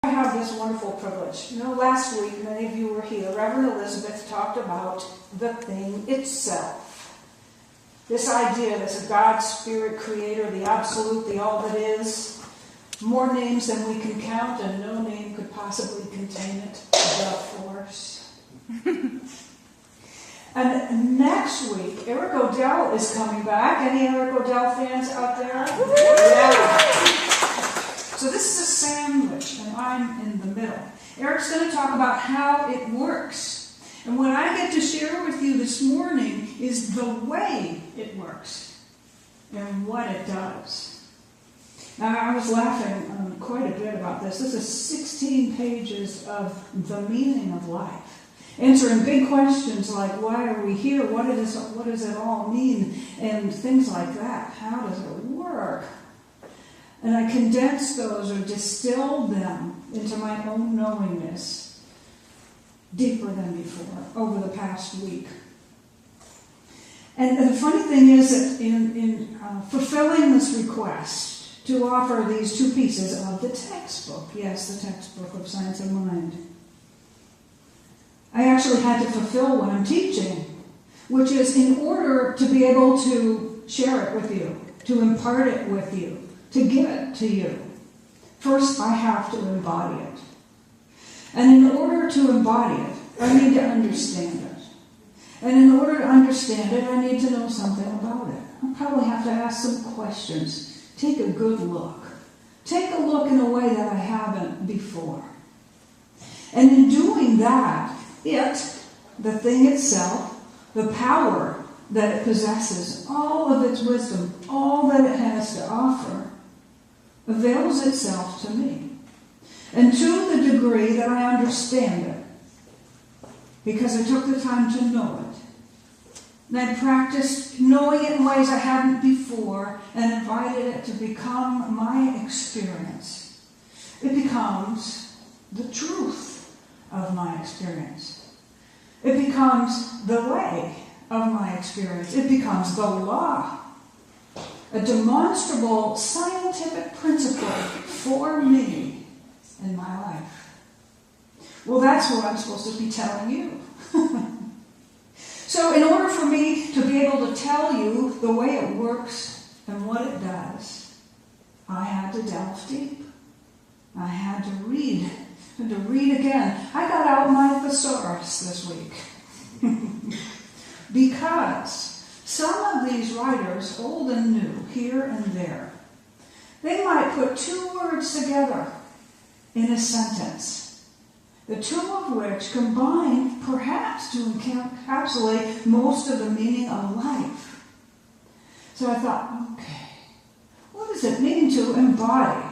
I have this wonderful privilege. Last week, many of you were here. Reverend Elizabeth talked about the thing itself. This idea that a God, Spirit, Creator, the Absolute, the All that is. More names than we can count, and no name could possibly contain it. The Force. And next week, Eric Odell is coming back. Any Eric Odell fans out there? Yeah. So this is a sandwich, and I'm in the middle. Eric's going to talk about how it works. And what I get to share with you this morning is the way it works and what it does. Now, I was laughing quite a bit about this. This is 16 pages of the meaning of life, answering big questions like, why are we here? What does it all mean? And things like that. How does it work? And I condensed those or distilled them into my own knowingness deeper than before over the past week. And the funny thing is that in fulfilling this request to offer these two pieces of the textbook, yes, the textbook of Science of Mind, I actually had to fulfill what I'm teaching, which is in order to be able to share it with you, to impart it with you, to give it to you. First, I have to embody it. And in order to embody it, I need to understand it. And in order to understand it, I need to know something about it. I'll probably have to ask some questions. Take a good look. Take a look in a way that I haven't before. And in doing that, the thing itself, the power that it possesses, all of its wisdom, all that it has to offer, avails itself to me. And to the degree that I understand it, because I took the time to know it, and I practiced knowing it in ways I hadn't before and invited it to become my experience, it becomes the truth of my experience. It becomes the way of my experience. It becomes the law. A demonstrable scientific principle for me in my life. Well, that's what I'm supposed to be telling you. So in order for me to be able to tell you the way it works and what it does, I had to delve deep. I had to read and to read again. I got out my thesaurus this week. Because some of these writers, old and new, here and there, they might put two words together in a sentence, the two of which combine perhaps to encapsulate most of the meaning of life. So I thought, okay, what does it mean to embody?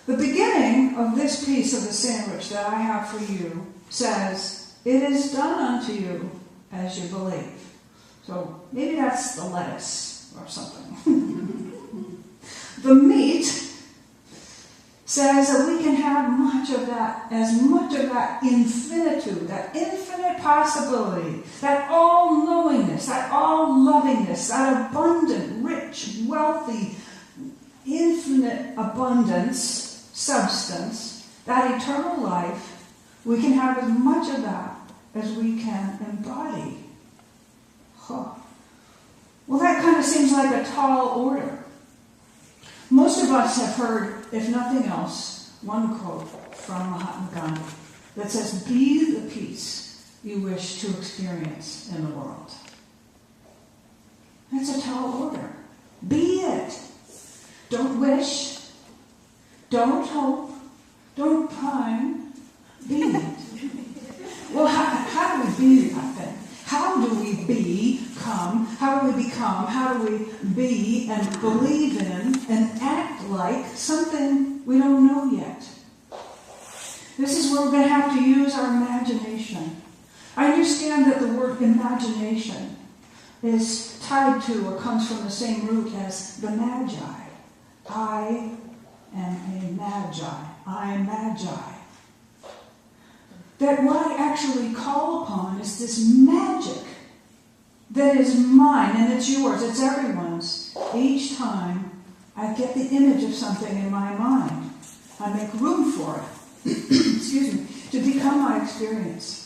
The beginning of this piece of the sandwich that I have for you says, "It is done unto you as you believe." So maybe that's the lettuce or something. The meat says that we can have much of that infinitude, that infinite possibility, that all-knowingness, that all-lovingness, that abundant, rich, wealthy, infinite abundance, substance, that eternal life. We can have as much of that as we can embody. Huh. Well, that kind of seems like a tall order. Most of us have heard, if nothing else, one quote from Mahatma Gandhi that says, "Be the peace you wish to experience in the world." That's a tall order. Be it. Don't wish. Don't hope. Don't pine. Be it. Well, how do we be that then? How do we become? How do we become? How do we be and believe in and act like something we don't know yet? This is where we're going to have to use our imagination. I understand that the word imagination is tied to or comes from the same root as the magi. I am a magi. I am magi. That what I actually call upon is this magic that is mine and it's yours, it's everyone's. Each time I get the image of something in my mind I make room for it, excuse me, to become my experience.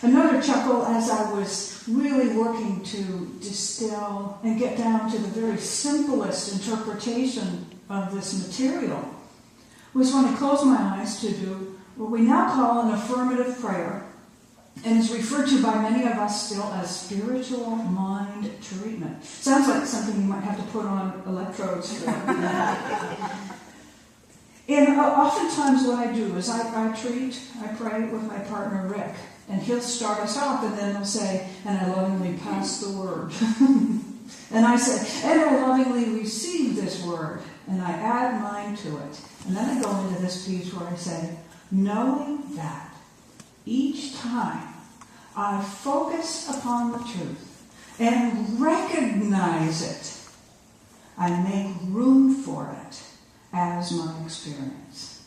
Another chuckle as I was really working to distill and get down to the very simplest interpretation of this material was when I closed my eyes to do what we now call an affirmative prayer, and is referred to by many of us still as spiritual mind treatment. Sounds like something you might have to put on electrodes for. And oftentimes what I do is I pray with my partner Rick, and he'll start us off and then he'll say, and I lovingly pass the word. And I say, and I lovingly receive this word, and I add mine to it. And then I go into this piece where I say, knowing that each time I focus upon the truth and recognize it, I make room for it as my experience.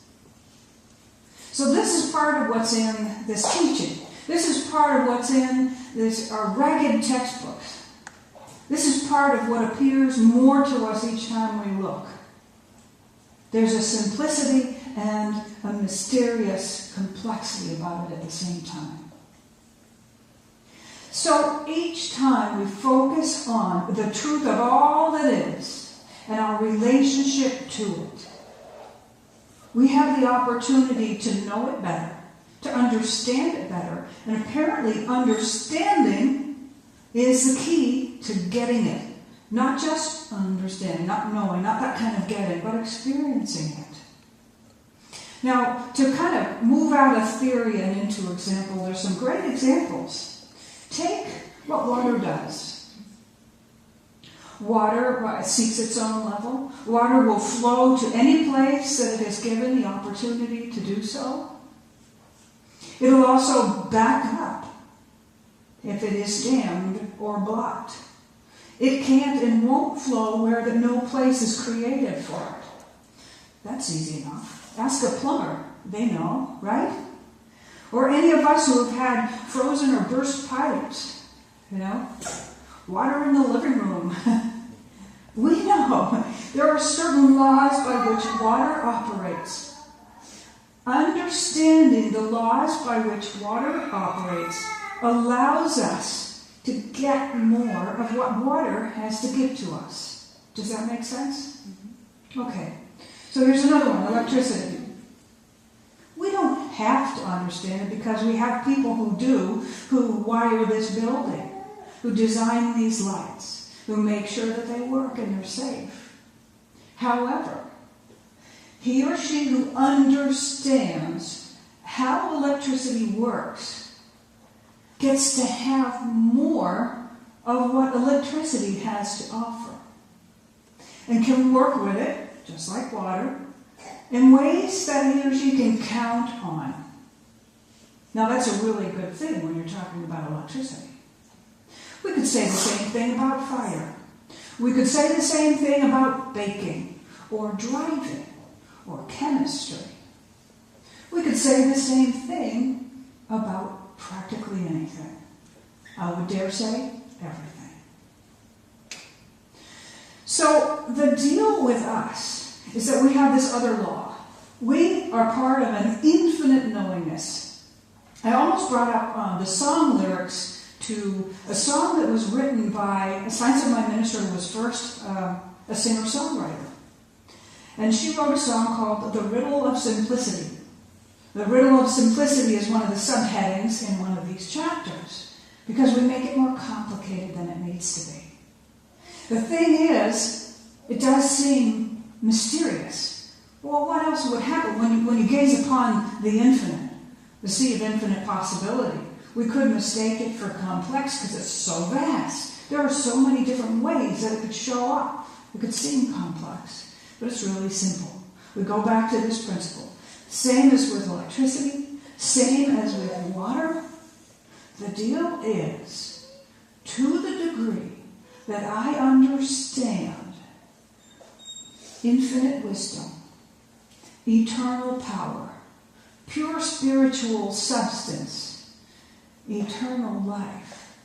So this is part of what's in this teaching. This is part of what's in our ragged textbooks. This is part of what appears more to us each time we look. There's a simplicity and a mysterious complexity about it at the same time. So each time we focus on the truth of all that is and our relationship to it, we have the opportunity to know it better, to understand it better, and apparently understanding is the key to getting it. Not just understanding, not knowing, not that kind of getting, but experiencing it. Now, to kind of move out of theory and into example, there's some great examples. Take what water does. Water seeks its own level. Water will flow to any place that it is given the opportunity to do so. It will also back up if it is dammed or blocked. It can't and won't flow where no place is created for it. That's easy enough. Ask a plumber. They know, right? Or any of us who have had frozen or burst pipes. Water in the living room. We know there are certain laws by which water operates. Understanding the laws by which water operates allows us to get more of what water has to give to us. Does that make sense? Mm-hmm. Okay. So here's another one, electricity. We don't have to understand it because we have people who wire this building, who design these lights, who make sure that they work and they're safe. However, he or she who understands how electricity works gets to have more of what electricity has to offer, and can work with it, just like water, in ways that he or she can count on. Now that's a really good thing when you're talking about electricity. We could say the same thing about fire. We could say the same thing about baking, or driving, or chemistry. We could say the same thing about practically anything. I would dare say everything. So the deal with us is that we have this other law. We are part of an infinite knowingness. I almost brought up the song lyrics to a song that was written by a Science of My Minister who was first a singer-songwriter. And she wrote a song called The Riddle of Simplicity. The riddle of simplicity is one of the subheadings in one of these chapters, because we make it more complicated than it needs to be. The thing is, it does seem mysterious. Well, what else would happen when you gaze upon the infinite, the sea of infinite possibility? We could mistake it for complex because it's so vast. There are so many different ways that it could show up. It could seem complex, but it's really simple. We go back to this principle. Same as with electricity, same as with water. The deal is, to the degree that I understand infinite wisdom, eternal power, pure spiritual substance, eternal life,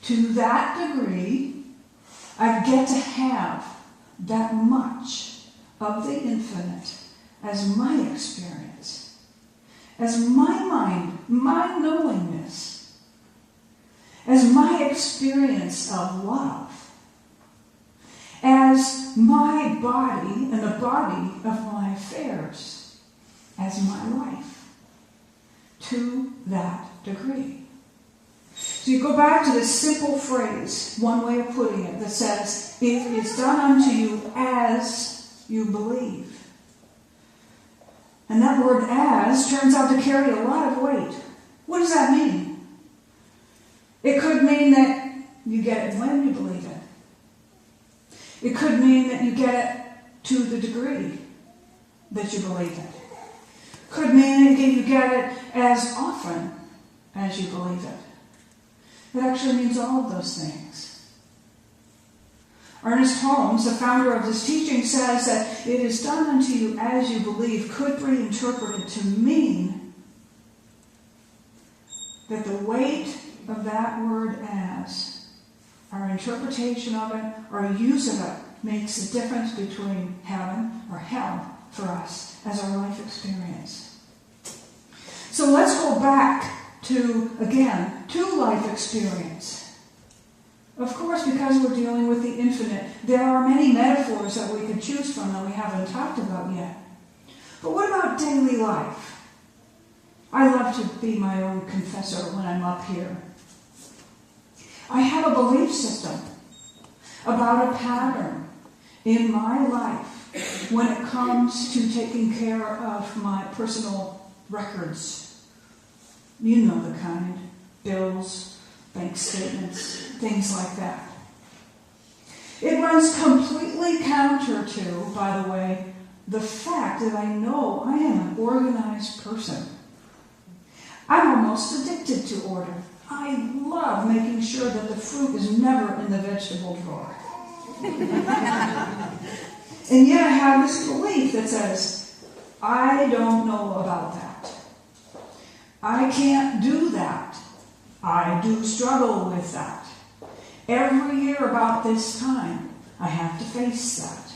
to that degree, I get to have that much of the infinite as my experience, as my mind, my knowingness, as my experience of love, as my body and the body of my affairs, as my life, to that degree. So you go back to this simple phrase, one way of putting it, that says, it is done unto you as you believe. And that word as turns out to carry a lot of weight. What does that mean? It could mean that you get it when you believe it. It could mean that you get it to the degree that you believe it. Could mean that you get it as often as you believe it. It actually means all of those things. Ernest Holmes, the founder of this teaching, says that it is done unto you as you believe could be interpreted to mean that the weight of that word as, our interpretation of it, our use of it, makes a difference between heaven or hell for us as our life experience. So let's go back to life experience. Of course, because we're dealing with the infinite, there are many metaphors that we could choose from that we haven't talked about yet. But what about daily life? I love to be my own confessor when I'm up here. I have a belief system about a pattern in my life when it comes to taking care of my personal records. You know the kind. Bills, bank statements, things like that. It runs completely counter to, by the way, the fact that I know I am an organized person. I'm almost addicted to order. I love making sure that the fruit is never in the vegetable drawer. And yet I have this belief that says, I don't know about that. I can't do that. I do struggle with that. Every year about this time, I have to face that.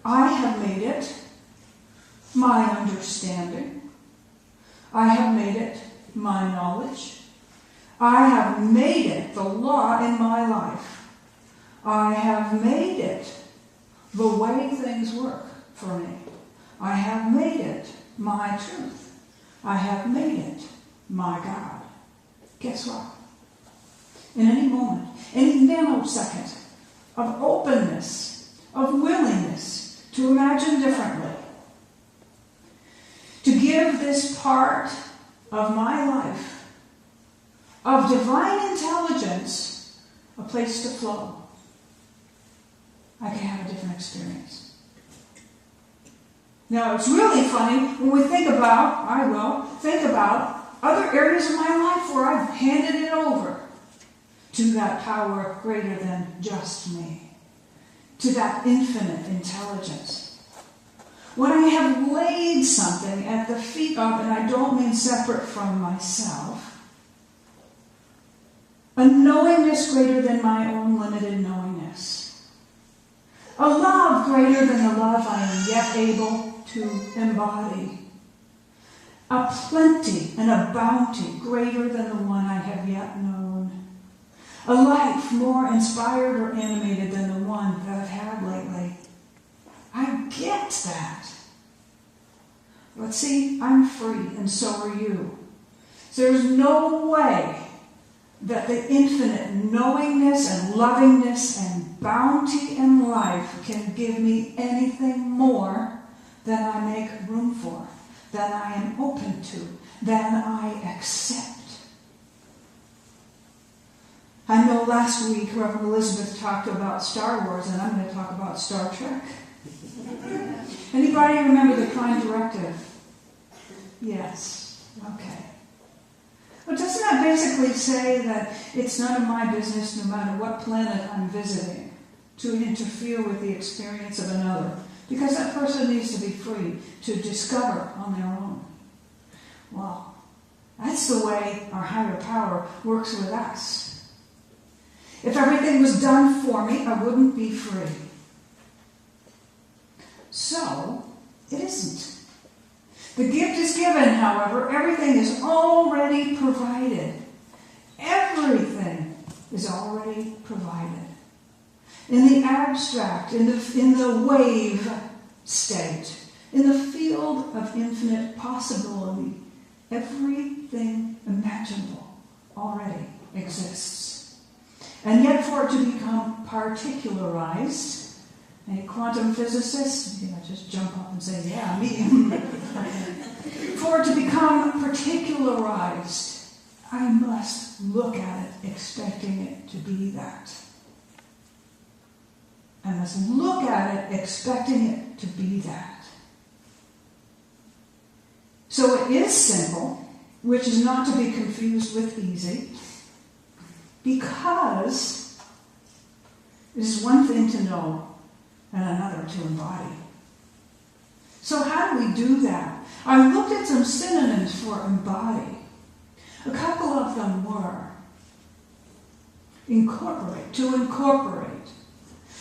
I have made it my understanding. I have made it my knowledge. I have made it the law in my life. I have made it the way things work for me. I have made it my truth. I have made it my God. Guess what? In any moment, any nanosecond of openness, of willingness to imagine differently, to give this part of my life, of divine intelligence, a place to flow, I can have a different experience. Now, it's really funny when we think about other areas of my life where I've handed it over to that power greater than just me, to that infinite intelligence. When I have laid something at the feet of, and I don't mean separate from myself, a knowingness greater than my own limited knowingness, a love greater than the love I am yet able to embody, a plenty and a bounty greater than the one I have yet known, a life more inspired or animated than the one that I've had lately. I get that. But see, I'm free, and so are you. So there's no way that the infinite knowingness and lovingness and bounty in life can give me anything more than I make room for, than I am open to, than I accept. I know last week Reverend Elizabeth talked about Star Wars, and I'm going to talk about Star Trek. Anybody remember the Prime Directive? Yes. Okay. Well, doesn't that basically say that it's none of my business, no matter what planet I'm visiting, to interfere with the experience of another? Because that person needs to be free to discover on their own. Well, that's the way our higher power works with us. If everything was done for me, I wouldn't be free. So, It isn't. The gift is given, however. Everything is already provided. Everything is already provided. In the abstract, in the wave state, in the field of infinite possibility, everything imaginable already exists. And yet for it to become particularized, a quantum physicist, just jump up and say, yeah, me. For it to become particularized, I must look at it expecting it to be that. I must look at it expecting it to be that. So it is simple, which is not to be confused with easy, because it is one thing to know and another to embody. So how do we do that? I looked at some synonyms for embody. A couple of them were incorporate, to incorporate.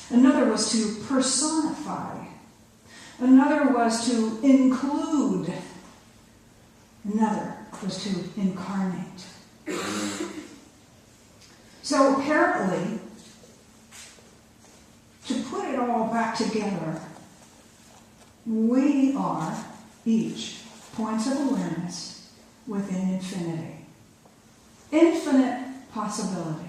Another was to personify. Another was to include. Another was to incarnate. So apparently, to put it all back together, we are each points of awareness within infinity. Infinite possibility.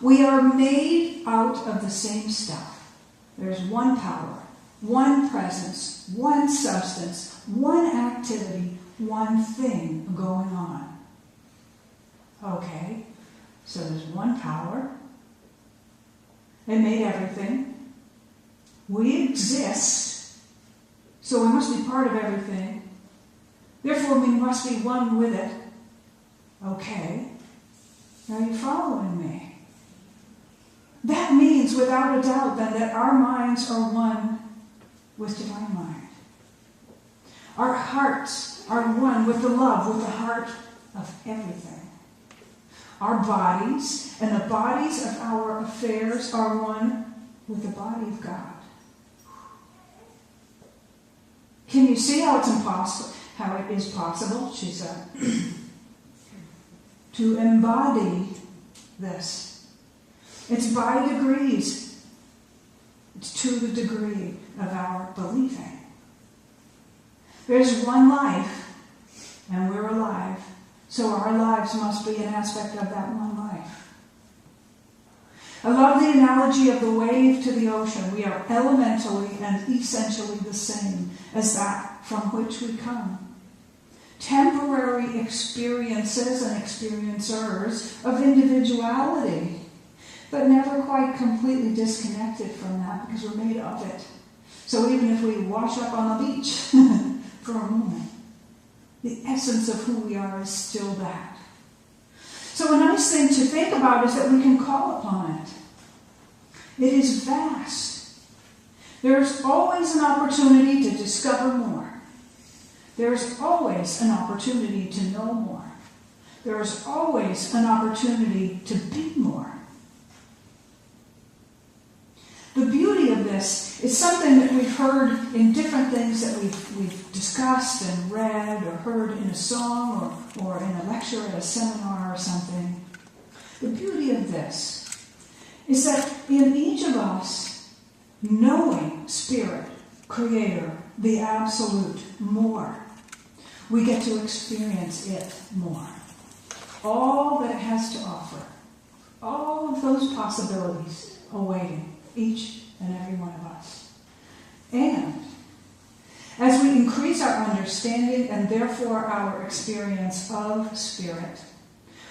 We are made out of the same stuff. There's one power, one presence, one substance, one activity, one thing going on. Okay, so there's one power. It made everything. We exist, so we must be part of everything. Therefore, we must be one with it. Okay, are you following me? That means, without a doubt, then, that our minds are one with Divine Mind. Our hearts are one with the love, with the heart of everything. Our bodies and the bodies of our affairs are one with the body of God. Can you see how it's impossible? How it is possible, she said, to embody this. It's by degrees. It's to the degree of our believing. There's one life, and we're alive, so our lives must be an aspect of that one life. I love the analogy of the wave to the ocean. We are elementally and essentially the same as that from which we come. Temporary experiences and experiencers of individuality, but never quite completely disconnected from that because we're made of it. So even if we wash up on the beach for a moment, the essence of who we are is still that. So a nice thing to think about is that we can call upon it. It is vast. There's always an opportunity to discover more. There's always an opportunity to know more. There's always an opportunity to be more. The beauty of this is something that we've heard in different things that we've discussed and read or heard in a song or in a lecture at a seminar or something. The beauty of this is that in each of us, knowing Spirit, Creator, the Absolute, more, we get to experience it more. All that it has to offer, all of those possibilities awaiting each and every one of us. And as we increase our understanding and therefore our experience of Spirit,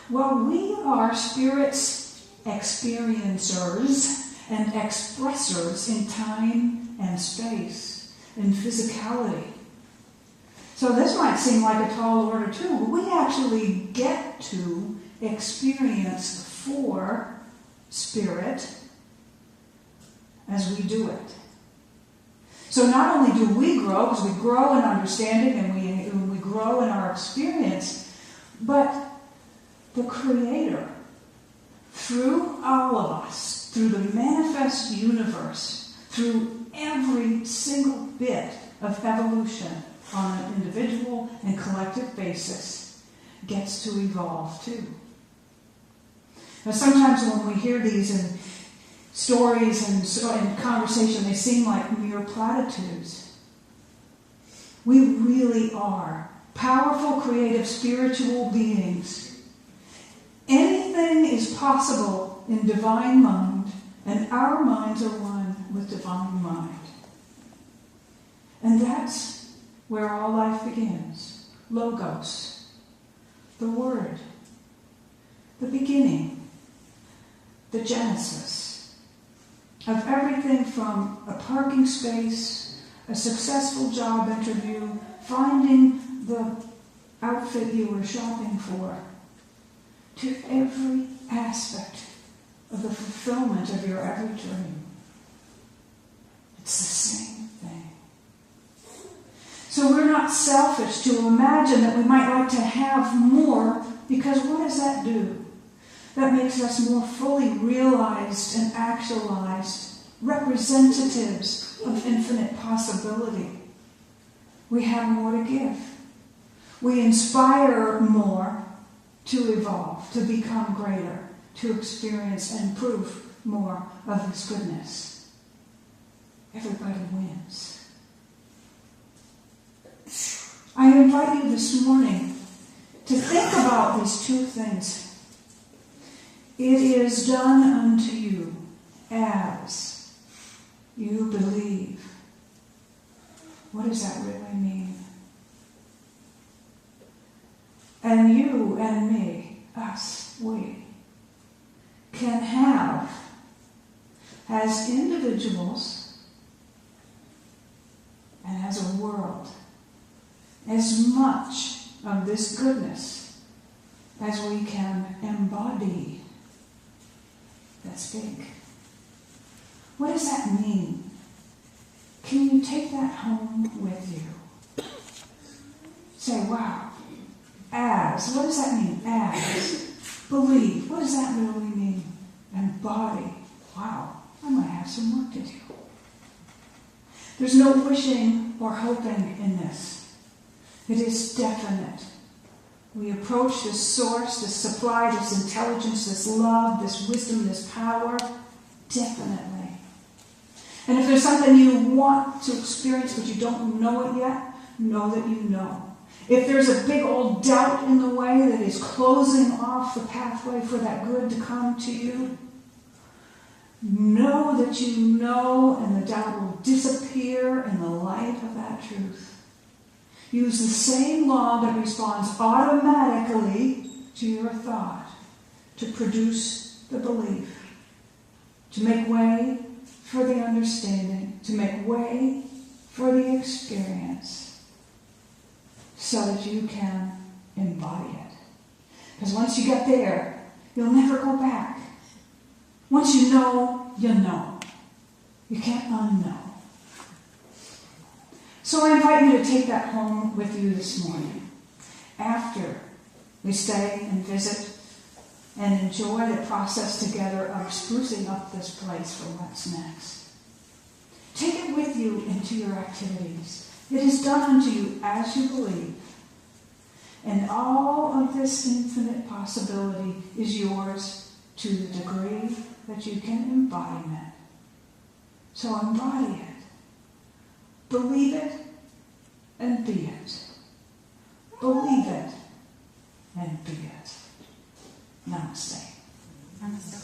well, we are Spirit's experiencers and expressors in time and space, in physicality. So this might seem like a tall order too, but we actually get to experience for Spirit as we do it. So not only do we grow, because we grow in understanding and we grow in our experience, but the Creator, through all of us, through the manifest universe, through every single bit of evolution on an individual and collective basis gets to evolve too. Now sometimes when we hear these in stories and conversation, they seem like mere platitudes. We really are powerful, creative, spiritual beings. Anything is possible in divine mind, and our minds are one with divine mind. And that's where all life begins. Logos, the Word, the beginning, the genesis of everything from a parking space, a successful job interview, finding the outfit you were shopping for, to every aspect of the fulfillment of your every dream. It's the same thing. So we're not selfish to imagine that we might like to have more, because what does that do? That makes us more fully realized and actualized representatives of infinite possibility. We have more to give. We inspire more to evolve, to become greater, to experience and prove more of His goodness. Everybody wins. I invite you this morning to think about these two things. It is done unto you as you believe. What does that really mean? And you and me, us, we, can have, as individuals and as a world, as much of this goodness as we can embody. That's big. What does that mean? Can you take that home with you? Say, wow. As. What does that mean? As. Believe. What does that really mean? Embody. Wow. I might have some work to do. There's no wishing or hoping in this. It is definite. We approach this source, this supply, this intelligence, this love, this wisdom, this power, definitely. And if there's something you want to experience but you don't know it yet, know that you know. If there's a big old doubt in the way that is closing off the pathway for that good to come to you, know that you know, and the doubt will disappear in the light of that truth. Use the same law that responds automatically to your thought to produce the belief, to make way for the understanding, to make way for the experience, so that you can embody it. Because once you get there, you'll never go back. Once you know, you know. You can't unknow. So I invite you to take that home with you this morning. After we stay and visit and enjoy the process together of sprucing up this place for what's next. Take it with you into your activities. It is done unto you as you believe. And all of this infinite possibility is yours to the degree that you can embody it. So embody it. Believe it and be it. Believe it and be it. Namaste. Namaste.